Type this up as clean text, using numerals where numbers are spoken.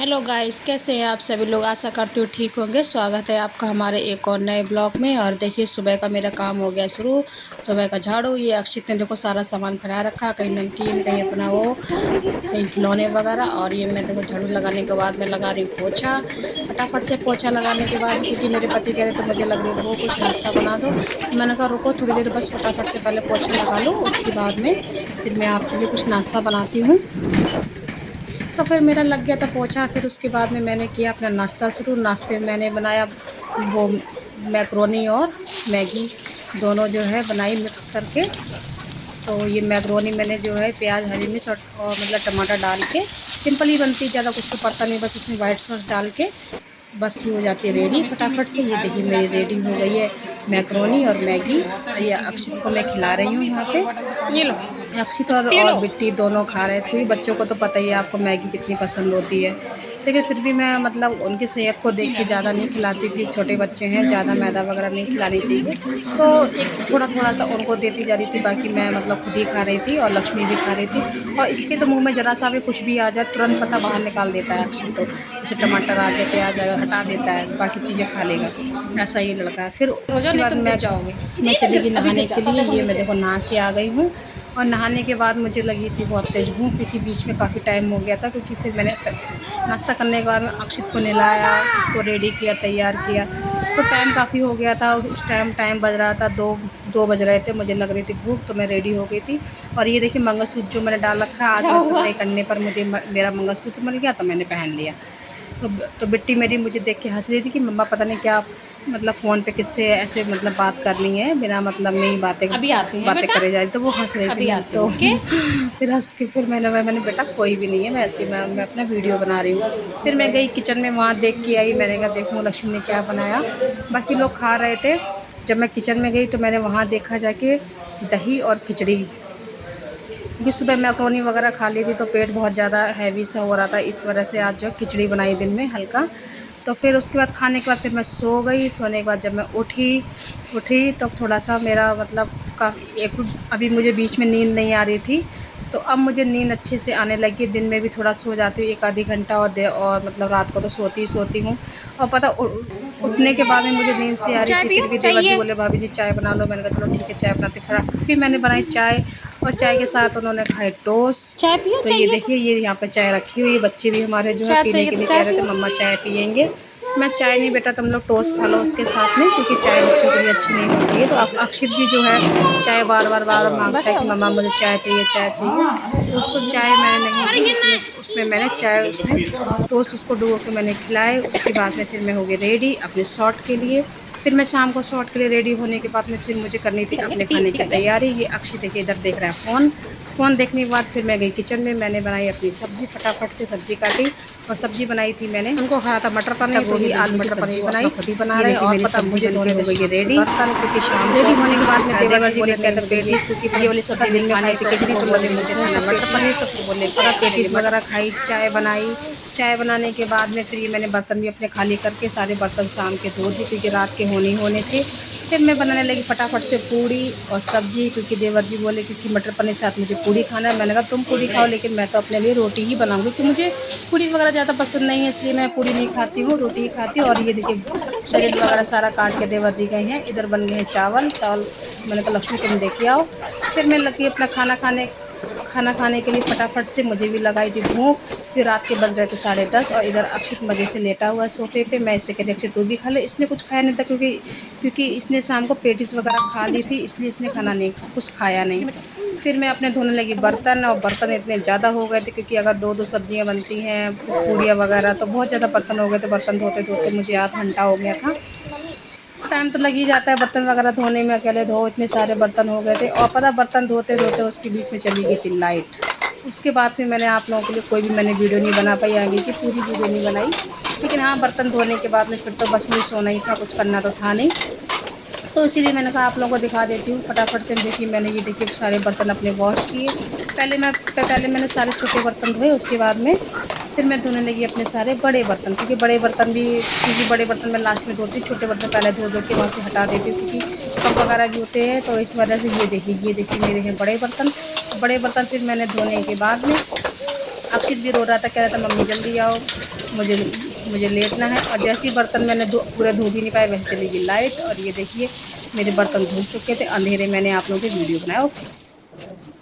Hello guys, कैसे हैं आप सभी लोग। आशा करती हूँ ठीक होंगे। स्वागत है आपका हमारे एक और नए ब्लॉग में। और देखिए सुबह का मेरा काम हो गया शुरू। सुबह का झाड़ू, ये अक्षित ने देखो सारा सामान फैला रखा, कहीं नमकीन, कहीं अपना वो, कहीं खिलौने वगैरह। और ये मैं देखो झाड़ू लगाने के बाद मैं लगा रही हूँ पोछा। फटाफट से पोछा लगाने के बाद, क्योंकि मेरे पति कह रहे थे मुझे लग रही है वो कुछ नाश्ता बना दो, तो मैंने कहा रुको थोड़ी देर, बस फटाफट से पहले पोछा लगा लो, उसके बाद में फिर मैं आपके लिए कुछ नाश्ता बनाती हूँ। तो फिर मेरा लग गया था पोछा। फिर उसके बाद में मैंने किया अपना नाश्ता शुरू। नाश्ते में मैंने बनाया वो मैक्रोनी और मैगी, दोनों जो है बनाई मिक्स करके। तो ये मैक्रोनी मैंने जो है प्याज, हरी मिर्च और मतलब टमाटर डाल के, सिंपल ही बनती, ज़्यादा कुछ तो पड़ता नहीं, बस इसमें वाइट सॉस डाल के बस ये हो जाती है रेडी फटाफट से। ये देखिए मेरी रेडी हो गई है मैक्रोनी और मैगी। ये अक्षित को मैं खिला रही हूँ यहाँ पे। ये लो, अक्षित और बिट्टी दोनों खा रहे थे, क्योंकि बच्चों को तो पता ही है आपको मैगी कितनी पसंद होती है। लेकिन फिर भी मैं मतलब उनकी सेहत को देख के ज़्यादा नहीं खिलाती, क्योंकि छोटे बच्चे हैं, ज़्यादा मैदा वगैरह नहीं खिलानी चाहिए। तो एक थोड़ा थोड़ा सा उनको देती जा रही थी, बाकी मैं मतलब खुद ही खा रही थी और लक्ष्मी भी खा रही थी। और इसके तो मुँह में ज़रा सा भी कुछ भी आ जाए तुरंत पता बाहर निकाल देता है अक्षित। तो जैसे टमाटर आ गया, प्याज आएगा, हटा देता है, बाकी चीज़ें खा लेगा, ऐसा ही लड़का है। फिर उसके बाद मैं चली गई नहाने के लिए। ये मैं देखो नहा के आ गई हूँ। और नहाने के बाद मुझे लगी थी बहुत तेज़ भूख, क्योंकि बीच में काफ़ी टाइम हो गया था। क्योंकि फिर मैंने नाश्ता करने के बाद में अक्षित को नहलाया, उसको रेडी किया, तैयार किया, तो टाइम काफ़ी हो गया था। उस टाइम बज रहा था दो बज रहे थे। मुझे लग रही थी भूख, तो मैं रेडी हो गई थी। और ये देखिए मंगलसूत्र जो मैंने डाल रखा है, आज मैं सफाई करने पर मुझे मेरा मंगलसूत्र मिल गया, तो मैंने पहन लिया। तो बिट्टी मेरी मुझे देख के हंस रही थी कि मम्मा पता नहीं क्या मतलब फ़ोन पे किससे ऐसे मतलब बात करनी है, बिना मतलब में ही बातें करे जा रही, तो वो हंस रही थी। तो फिर हंस के फिर मैंने बेटा कोई भी नहीं है, मैं ऐसे मैं अपना वीडियो बना रही हूँ। फिर मैं गई किचन में, वहाँ देख के आई। मैंने कहा देखूँ लक्ष्मी ने क्या बनाया। बाकी लोग खा रहे थे। जब मैं किचन में गई तो मैंने वहाँ देखा जाके दही और खिचड़ी, क्योंकि सुबह मैक्रोनी वगैरह खा ली थी तो पेट बहुत ज़्यादा हैवी सा हो रहा था, इस वजह से आज जो खिचड़ी बनाई दिन में हल्का। तो फिर उसके बाद खाने के बाद फिर मैं सो गई। सोने के बाद जब मैं उठी तो थोड़ा सा मेरा मतलब अभी मुझे बीच में नींद नहीं आ रही थी, तो अब मुझे नींद अच्छे से आने लगी। दिन में भी थोड़ा सो जाती हूँ, एक आधी घंटा, और मतलब रात को तो सोती हूँ। और पता उठने के बाद में मुझे नींद से आ रही थी। फिर भी देवर जी बोले भाभी जी चाय बना लो। मैंने कहा चलो ठीक है चाय बनाती। फिर मैंने बनाई चाय, और चाय के साथ उन्होंने खाए टोस्ट। तो ये देखिए ये यहाँ पे चाय रखी हुई है। बच्चे भी हमारे जो है पीने के लिए कह रहे थे मम्मा चाय पियेंगे। मैं चाय नहीं बेटा, तुम लोग टोस्ट खा लो उसके साथ में, क्योंकि चाय बच्चों के लिए अच्छी नहीं होती है। तो अक्षित भी जो है चाय बार बार मांगता है कि मम्मा मुझे चाय चाहिए, चाय चाहिए। तो उसको चाय मैंने नहीं दी, उसमें मैंने चाय उसमें टोस्ट उसको डुबो के मैंने खिलाए। उसके बाद में फिर मैं हो गई रेडी अपने शॉट के लिए। फिर मैं शाम को शॉट के लिए रेडी होने के बाद में फिर मुझे करनी थी अपने खाने की तैयारी। ये अक्षय देखिए इधर देख रहा है फ़ोन देखने के बाद फिर मैं गई किचन में। मैंने बनाई अपनी सब्ज़ी, फटाफट से सब्ज़ी काटी और सब्ज़ी बनाई थी मैंने, उनको खाया था मटर पनीर, तो ये आलू मटर पनीर बनाई, खुद ही बना रहे हैं। और पता मुझे धोने हो गई रेडी बर्तन, क्योंकि शाम रेडी होने के बाद में देवर जी बोले कहते पेटीज, क्योंकि ये वाली सब्ज़ी दिन में खाई थी खिचड़ी, तो बोले मुझे मटर पनीर, तो फिर बोले पेटीज वगैरह खाई, चाय बनाई। चाय बनाने के बाद में फिर ये मैंने बर्तन भी अपने खाली करके सारे बर्तन शाम के धो दिए, क्योंकि रात के होने थे। फिर मैं बनाने लगी फटाफट से पूड़ी और सब्ज़ी, क्योंकि देवर जी बोले क्योंकि मटर पनीर के साथ मुझे पूड़ी खाना है। मैंने कहा तुम पूड़ी खाओ, लेकिन मैं तो अपने लिए रोटी ही बनाऊंगी, क्योंकि मुझे पूड़ी वगैरह ज़्यादा पसंद नहीं है, इसलिए मैं पूड़ी नहीं खाती हूँ, रोटी ही खाती हूँ। और ये देखिए सैलेड वगैरह सारा काट के देवर जी गए हैं। इधर बन गए हैं चावल। मैंने कहा लक्ष्मी तुम दे के आओ। फिर मैं लगी अपना खाना खाने के लिए। फटाफट से मुझे भी लगाई थी भूख। फिर रात के बज रहे थे 10:30, और इधर अक्षित मज़े से लेटा हुआ है सोफे पे। मैं इससे कह रही अक्षित तू भी खा ले। इसने कुछ खाया नहीं था, क्योंकि इसने शाम को पेटीज वगैरह खा ली थी, इसलिए इसने खाना नहीं कुछ खाया नहीं। फिर मैं अपने धोने लगी बर्तन, और बर्तन इतने ज़्यादा हो गए थे, क्योंकि अगर दो सब्जियां बनती हैं, पूड़ियाँ वगैरह, तो बहुत ज़्यादा बर्तन हो गए थे। बर्तन धोते धोते मुझे आधा घंटा हो गया था। टाइम तो लग ही जाता है बर्तन वगैरह धोने में, अकेले धो इतने सारे बर्तन हो गए थे। और पता बर्तन धोते धोते उसके बीच में चली गई थी लाइट। उसके बाद फिर मैंने आप लोगों के लिए कोई भी मैंने वीडियो नहीं बना पाई, आगे की पूरी वीडियो नहीं बनाई। लेकिन हाँ, बर्तन धोने के बाद में फिर तो बस मुझे सोना ही था, कुछ करना तो था नहीं, तो इसीलिए मैंने कहा आप लोगों को दिखा देती हूँ फटाफट से। देखिए मैंने ये देखिए सारे बर्तन अपने वॉश किए। पहले मैंने सारे छोटे बर्तन धोए, उसके बाद में फिर मैं धोने लगी अपने सारे बड़े बर्तन, क्योंकि बड़े बर्तन मैं लास्ट में धोती हूँ, छोटे बर्तन पहले धो के वहाँ से हटा देती हूँ, क्योंकि कप वगैरह भी होते हैं। तो इस वजह से ये देखिए मेरे हैं बड़े बर्तन। फिर मैंने धोने के बाद में अक्षित भी रो रहा था, कह रहा था मम्मी जल्दी आओ, मुझे मुझे लेटना है। और जैसे ही बर्तन मैंने पूरा धो भी नहीं पाया, वैसे चली गई लाइट। और ये देखिए मेरे बर्तन धुल चुके थे, अंधेरे मैंने आप लोगों के वीडियो बनाया। ओके।